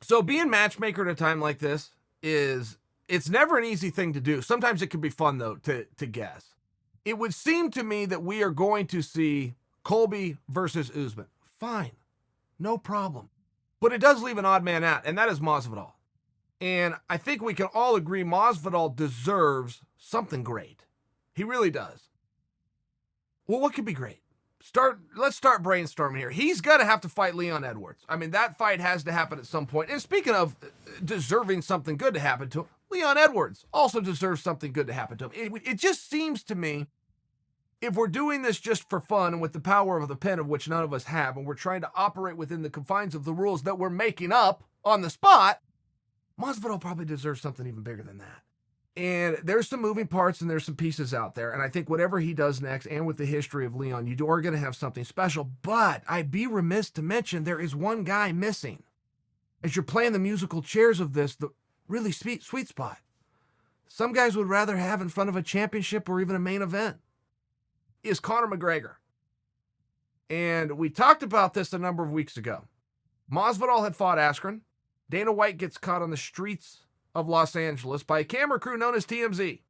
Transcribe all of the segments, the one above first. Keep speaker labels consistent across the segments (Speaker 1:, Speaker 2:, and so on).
Speaker 1: So being matchmaker at a time like this it's never an easy thing to do. Sometimes it can be fun, though, to guess. It would seem to me that we are going to see Colby versus Usman. Fine. No problem. But it does leave an odd man out, and that is Masvidal. And I think we can all agree Masvidal deserves something great. He really does. Well, what could be great? Let's start brainstorming here. He's going to have to fight Leon Edwards. I mean, that fight has to happen at some point. And speaking of deserving something good to happen to him, Leon Edwards also deserves something good to happen to him. It just seems to me, if we're doing this just for fun and with the power of the pen, of which none of us have, and we're trying to operate within the confines of the rules that we're making up on the spot, Masvidal probably deserves something even bigger than that. And there's some moving parts and there's some pieces out there. And I think whatever he does next, and with the history of Leon, you are going to have something special. But I'd be remiss to mention there is one guy missing. As you're playing the musical chairs of this, the really sweet spot. Some guys would rather have in front of a championship or even a main event is Conor McGregor. And we talked about this a number of weeks ago. Masvidal had fought Askren. Dana White gets caught on the streets of Los Angeles by a camera crew known as TMZ.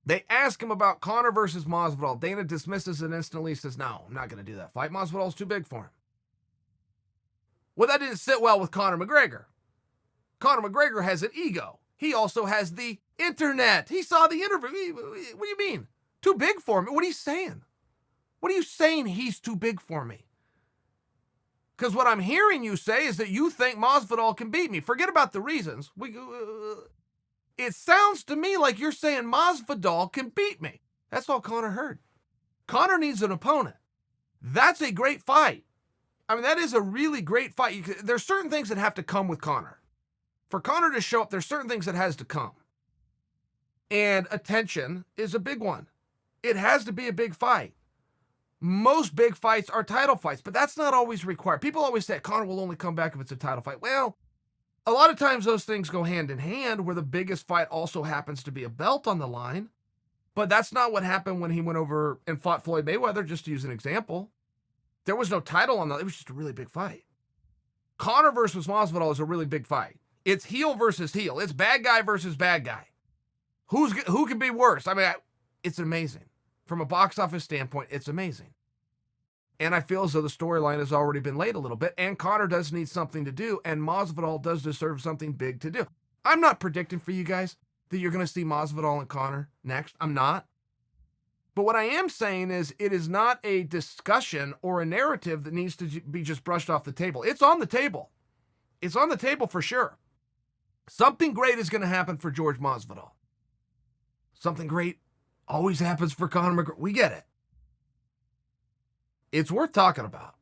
Speaker 1: They ask him about Conor versus Masvidal. Dana dismisses it instantly, says, no, I'm not going to do that fight. Masvidal's too big for him. Well, that didn't sit well with Conor McGregor. Conor McGregor has an ego. He also has the internet. He saw the interview. What do you mean? Too big for me? What are you saying? What are you saying he's too big for me? Because what I'm hearing you say is that you think Masvidal can beat me. Forget about the reasons. It sounds to me like you're saying Masvidal can beat me. That's all Conor heard. Conor needs an opponent. That's a great fight. I mean, that is a really great fight. There's certain things that have to come with Conor. For Conor to show up, there's certain things that has to come. And attention is a big one. It has to be a big fight. Most big fights are title fights, but that's not always required. People always say Conor will only come back if it's a title fight. Well, a lot of times those things go hand in hand, where the biggest fight also happens to be a belt on the line. But that's not what happened when he went over and fought Floyd Mayweather, just to use an example. There was no title on that. It was just a really big fight. Conor versus Masvidal is a really big fight. It's heel versus heel. It's bad guy versus bad guy. Who can be worse? I mean, it's amazing. From a box office standpoint, it's amazing. And I feel as though the storyline has already been laid a little bit, and Conor does need something to do, and Masvidal does deserve something big to do. I'm not predicting for you guys that you're going to see Masvidal and Conor next. I'm not. But what I am saying is it is not a discussion or a narrative that needs to be just brushed off the table. It's on the table. It's on the table for sure. Something great is going to happen for George Masvidal. Something great always happens for Conor McGregor. We get it. It's worth talking about.